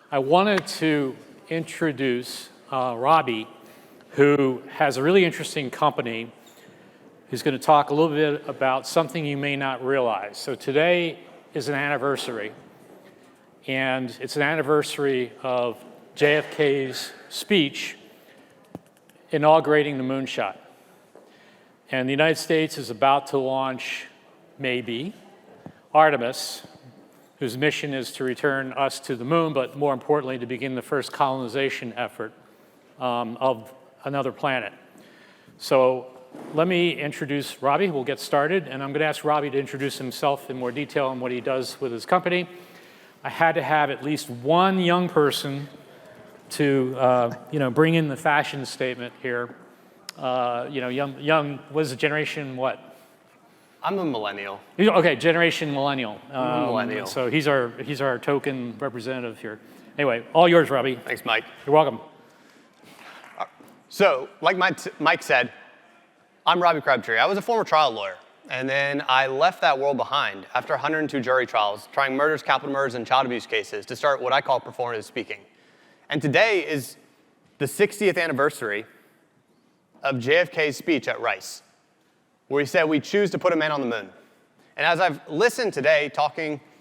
I wanted to introduce Robbie, who has a really interesting company, who's going to talk a little bit about something you may not realize. So today is an anniversary, and it's an anniversary of JFK's speech inaugurating the moonshot. And the United States is about to launch, maybe, Artemis, whose mission is to return us to the moon, but more importantly, to begin the first colonization effort of another planet. So let me introduce Robbie. We'll get started, and I'm going to ask Robbie to introduce himself in more detail on what he does with his company. I had to have at least one young person to bring in the fashion statement here. Young, what is the generation, what? I'm a millennial. Okay, generation millennial. Millennial. So he's our token representative here. Anyway, all yours, Robbie. Thanks, Mike. You're welcome. So, like Mike said, I'm Robbie Crabtree. I was a former trial lawyer, and then I left that world behind after 102 jury trials, trying murders, capital murders, and child abuse cases to start what I call performative speaking. And today is the 60th anniversary of JFK's speech at Rice, where he said, "We choose to put a man on the moon." And as I've listened today,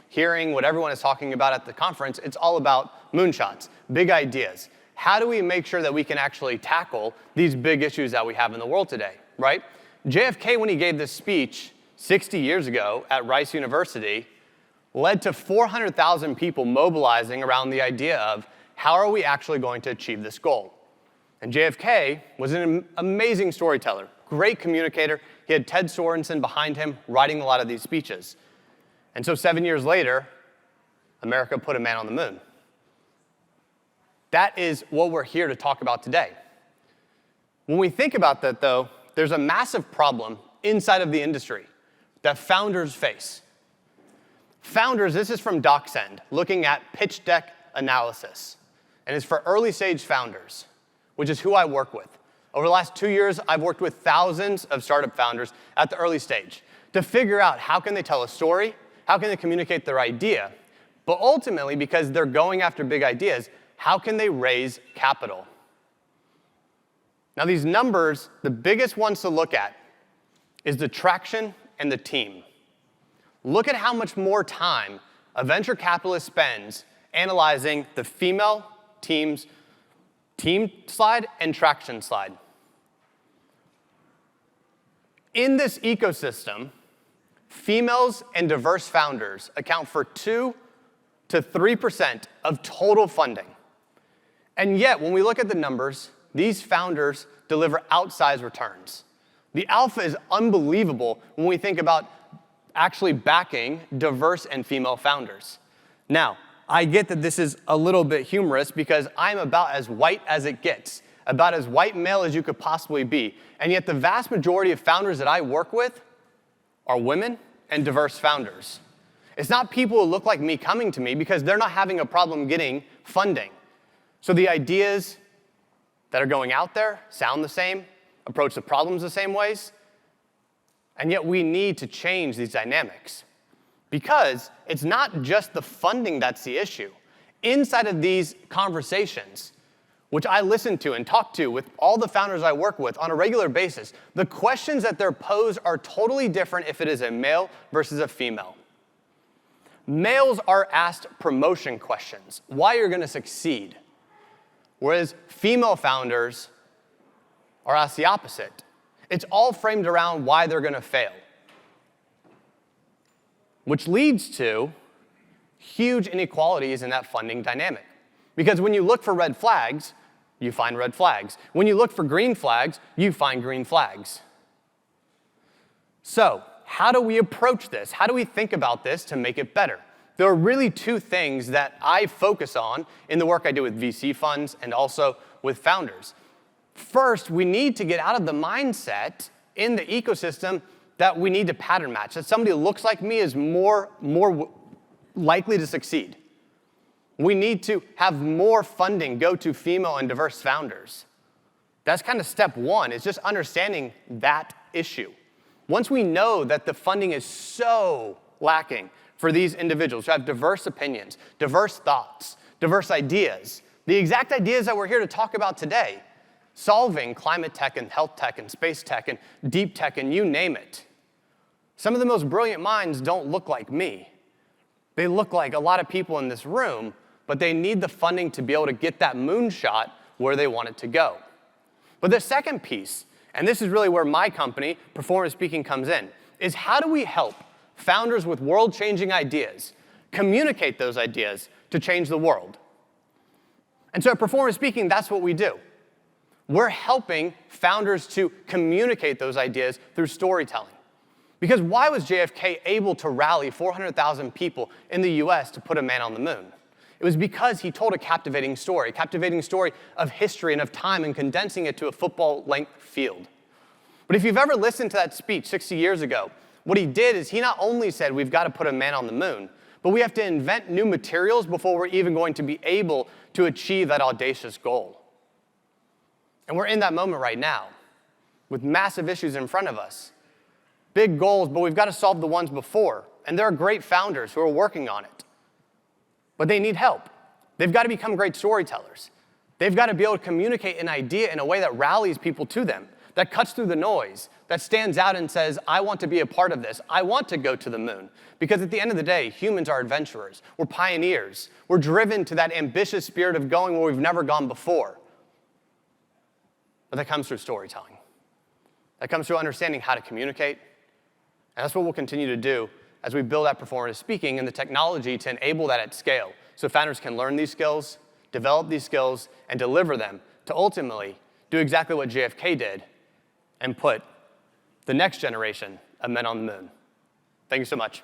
hearing what everyone is talking about at the conference, it's all about moonshots, big ideas. How do we make sure that we can actually tackle these big issues that we have in the world today, right? JFK, when he gave this speech 60 years ago at Rice University, led to 400,000 people mobilizing around the idea of how are we actually going to achieve this goal? And JFK was an amazing storyteller, great communicator. He had Ted Sorensen behind him writing a lot of these speeches. And so 7 years later, America put a man on the moon. That is what we're here to talk about today. When we think about that, though, there's a massive problem inside of the industry that founders face. Founders, this is from DocSend, looking at pitch deck analysis. And it's for early stage founders, which is who I work with. Over the last 2 years, I've worked with thousands of startup founders at the early stage to figure out how can they tell a story, how can they communicate their idea, but ultimately, because they're going after big ideas, how can they raise capital? Now, these numbers, the biggest ones to look at is the traction and the team. Look at how much more time a venture capitalist spends analyzing the female team's team slide and traction slide. In this ecosystem, females and diverse founders account for 2 to 3% of total funding. And yet, when we look at the numbers, these founders deliver outsized returns. The alpha is unbelievable when we think about actually backing diverse and female founders. Now, I get that this is a little bit humorous because I'm about as white as it gets, about as white male as you could possibly be. And yet the vast majority of founders that I work with are women and diverse founders. It's not people who look like me coming to me because they're not having a problem getting funding. So the ideas that are going out there sound the same, approach the problems the same ways, and yet we need to change these dynamics. Because it's not just the funding that's the issue. Inside of these conversations, which I listen to and talk to with all the founders I work with on a regular basis, the questions that they're posed are totally different if it is a male versus a female. Males are asked promotion questions, why you're going to succeed, whereas female founders are asked the opposite. It's all framed around why they're going to fail, which leads to huge inequalities in that funding dynamic. Because when you look for red flags, you find red flags. When you look for green flags, you find green flags. So, how do we approach this? How do we think about this to make it better? There are really two things that I focus on in the work I do with VC funds and also with founders. First, we need to get out of the mindset in the ecosystem that we need to pattern match, that somebody who looks like me is more likely to succeed. We need to have more funding go to female and diverse founders. That's kind of step one, is just understanding that issue. Once we know that the funding is so lacking for these individuals who have diverse opinions, diverse thoughts, diverse ideas, the exact ideas that we're here to talk about today, solving climate tech and health tech and space tech and deep tech and you name it. Some of the most brilliant minds don't look like me. They look like a lot of people in this room, but they need the funding to be able to get that moonshot where they want it to go. But the second piece, and this is really where my company, Performance Speaking, comes in, is how do we help founders with world-changing ideas communicate those ideas to change the world? And so at Performance Speaking, that's what we do. We're helping founders to communicate those ideas through storytelling. Because why was JFK able to rally 400,000 people in the US to put a man on the moon? It was because he told a captivating story of history and of time and condensing it to a football-length field. But if you've ever listened to that speech 60 years ago, what he did is he not only said we've got to put a man on the moon, but we have to invent new materials before we're even going to be able to achieve that audacious goal. And we're in that moment right now with massive issues in front of us. Big goals, but we've got to solve the ones before. And there are great founders who are working on it. But they need help. They've got to become great storytellers. They've got to be able to communicate an idea in a way that rallies people to them, that cuts through the noise, that stands out and says, I want to be a part of this. I want to go to the moon. Because at the end of the day, humans are adventurers. We're pioneers. We're driven to that ambitious spirit of going where we've never gone before. But that comes through storytelling. That comes through understanding how to communicate. And that's what we'll continue to do as we build out performance speaking and the technology to enable that at scale so founders can learn these skills, develop these skills, and deliver them to ultimately do exactly what JFK did and put the next generation of men on the moon. Thank you so much.